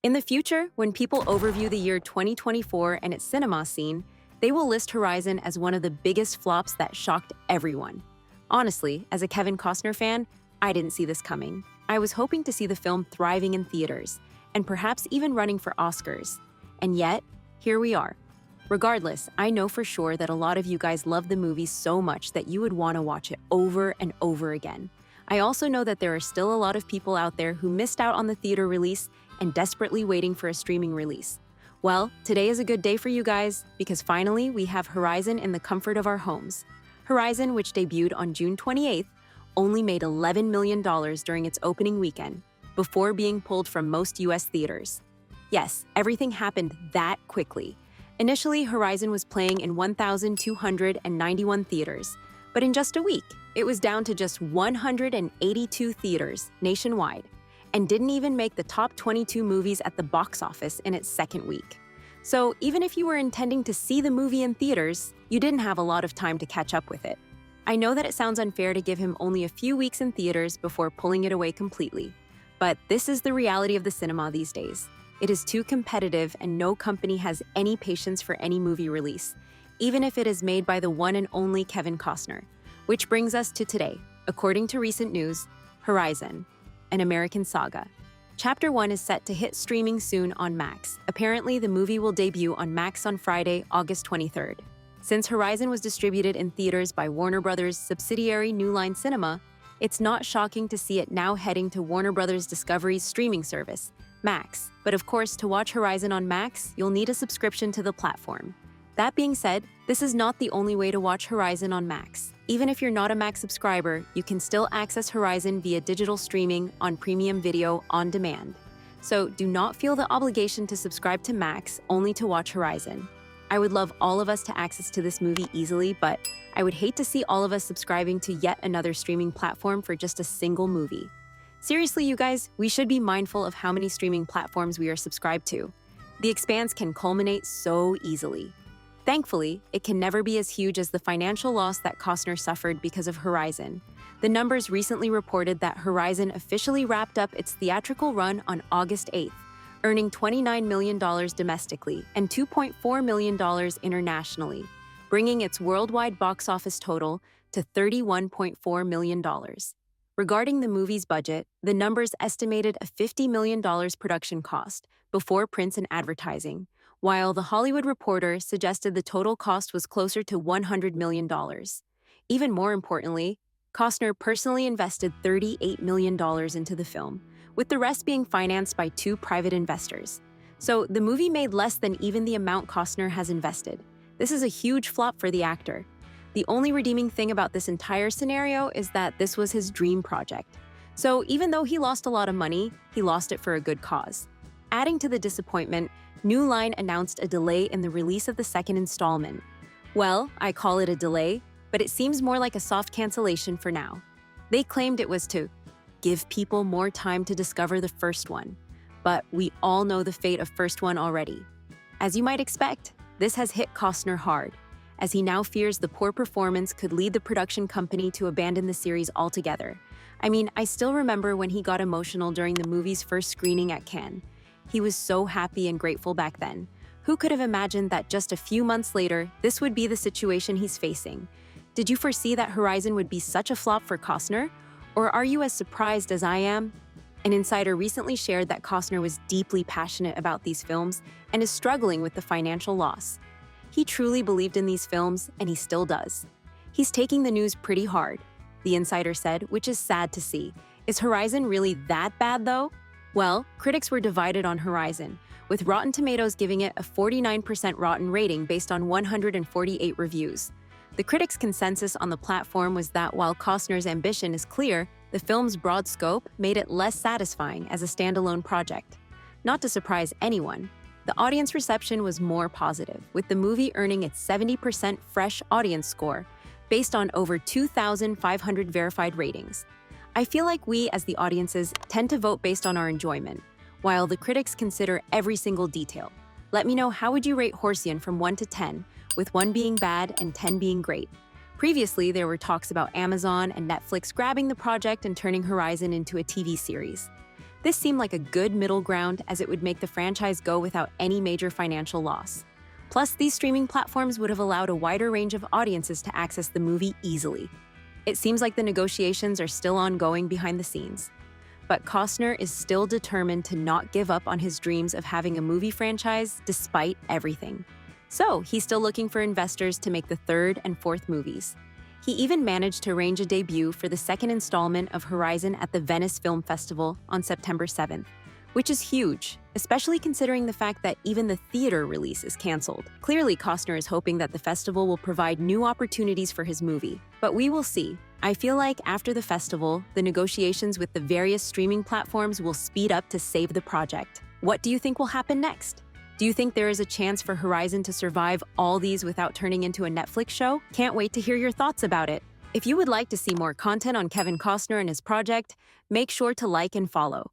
In the future, when people overview the year 2024 and its cinema scene, they will list Horizon as one of the biggest flops that shocked everyone. Honestly, as a Kevin Costner fan, I didn't see this coming. I was hoping to see the film thriving in theaters, and perhaps even running for Oscars. And yet, here we are. Regardless, I know for sure that a lot of you guys love the movie so much that you would want to watch it over and over again. I also know that there are still a lot of people out there who missed out on the theater release and desperately waiting for a streaming release. Well, today is a good day for you guys because finally we have Horizon in the comfort of our homes. Horizon, which debuted on June 28th, only made $11 million during its opening weekend, before being pulled from most US theaters. Yes, everything happened that quickly. Initially, Horizon was playing in 1,291 theaters, but in just a week, it was down to just 182 theaters nationwide, and didn't even make the top 22 movies at the box office in its second week. So even if you were intending to see the movie in theaters, you didn't have a lot of time to catch up with it. I know that it sounds unfair to give him only a few weeks in theaters before pulling it away completely, but this is the reality of the cinema these days. It is too competitive and no company has any patience for any movie release, even if it is made by the one and only Kevin Costner. Which brings us to today. According to recent news, Horizon, an American saga. Chapter 1 is set to hit streaming soon on Max. Apparently, the movie will debut on Max on Friday, August 23rd. Since Horizon was distributed in theaters by Warner Bros. Subsidiary New Line Cinema, it's not shocking to see it now heading to Warner Bros. Discovery's streaming service, Max. But of course, to watch Horizon on Max, you'll need a subscription to the platform. That being said, this is not the only way to watch Horizon on Max. Even if you're not a Max subscriber, you can still access Horizon via digital streaming on premium video on demand. So do not feel the obligation to subscribe to Max only to watch Horizon. I would love all of us to access to this movie easily, but I would hate to see all of us subscribing to yet another streaming platform for just a single movie. Seriously, you guys, we should be mindful of how many streaming platforms we are subscribed to. The expanse can culminate so easily. Thankfully, it can never be as huge as the financial loss that Costner suffered because of Horizon. The numbers recently reported that Horizon officially wrapped up its theatrical run on August 8th, earning $29 million domestically and $2.4 million internationally, bringing its worldwide box office total to $31.4 million. Regarding the movie's budget, the numbers estimated a $50 million production cost before prints and advertising, while The Hollywood Reporter suggested the total cost was closer to $100 million. Even more importantly, Costner personally invested $38 million into the film, with the rest being financed by 2 private investors. So the movie made less than even the amount Costner has invested. This is a huge flop for the actor. The only redeeming thing about this entire scenario is that this was his dream project. So even though he lost a lot of money, he lost it for a good cause. Adding to the disappointment, New Line announced a delay in the release of the second installment. Well, I call it a delay, but it seems more like a soft cancellation for now. They claimed it was to give people more time to discover the first one, but we all know the fate of first one already. As you might expect, this has hit Costner hard, as he now fears the poor performance could lead the production company to abandon the series altogether. I mean, I still remember when he got emotional during the movie's first screening at Cannes. He was so happy and grateful back then. Who could have imagined that just a few months later, this would be the situation he's facing? Did you foresee that Horizon would be such a flop for Costner? Or are you as surprised as I am? An insider recently shared that Costner was deeply passionate about these films and is struggling with the financial loss. He truly believed in these films, and he still does. He's taking the news pretty hard, the insider said, which is sad to see. Is Horizon really that bad, though? Well, critics were divided on Horizon, with Rotten Tomatoes giving it a 49% rotten rating based on 148 reviews. The critics' consensus on the platform was that while Costner's ambition is clear, the film's broad scope made it less satisfying as a standalone project. Not to surprise anyone, the audience reception was more positive, with the movie earning its 70% fresh audience score, based on over 2,500 verified ratings. I feel like we, as the audiences, tend to vote based on our enjoyment, while the critics consider every single detail. Let me know, how would you rate Horizon from 1 to 10, with 1 being bad and 10 being great? Previously, there were talks about Amazon and Netflix grabbing the project and turning Horizon into a TV series. This seemed like a good middle ground as it would make the franchise go without any major financial loss. Plus, these streaming platforms would have allowed a wider range of audiences to access the movie easily. It seems like the negotiations are still ongoing behind the scenes. But Costner is still determined to not give up on his dreams of having a movie franchise despite everything. So, he's still looking for investors to make the third and fourth movies. He even managed to arrange a debut for the second installment of Horizon at the Venice Film Festival on September 7th, which is huge, especially considering the fact that even the theater release is canceled. Clearly, Costner is hoping that the festival will provide new opportunities for his movie, but we will see. I feel like after the festival, the negotiations with the various streaming platforms will speed up to save the project. What do you think will happen next? Do you think there is a chance for Horizon to survive all these without turning into a Netflix show? Can't wait to hear your thoughts about it. If you would like to see more content on Kevin Costner and his project, make sure to like and follow.